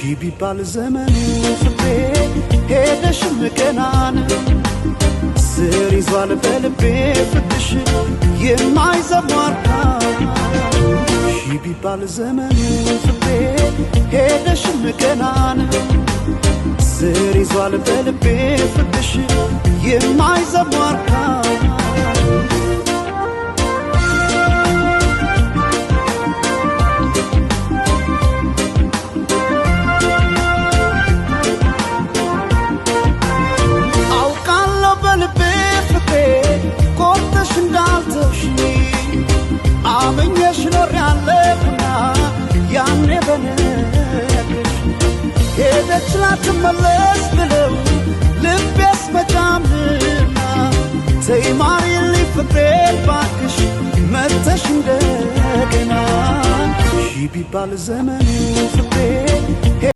ቢባል ዘመኑ ፍቅሬ ሄደሽም ገናን ስር ይዟል በልቤ ፍቅርሽ የማይዘሟርካ ቢባል ዘመኑ ፍቅሬ ሄደሽም ገናን ስር ይዟል በልቤ ፍቅርሽ የማይዘሟርካ አመኘሽ ኖር ያለፍና ያኔ በነግርሽ ሄደች ላትመለስ ብለው ልቤስ መጫምና ተይ ማሪልኝ ፍቅሬ ባክሽ መተሽ እንደገና ቢባል ዘመኑ ፍቅሬ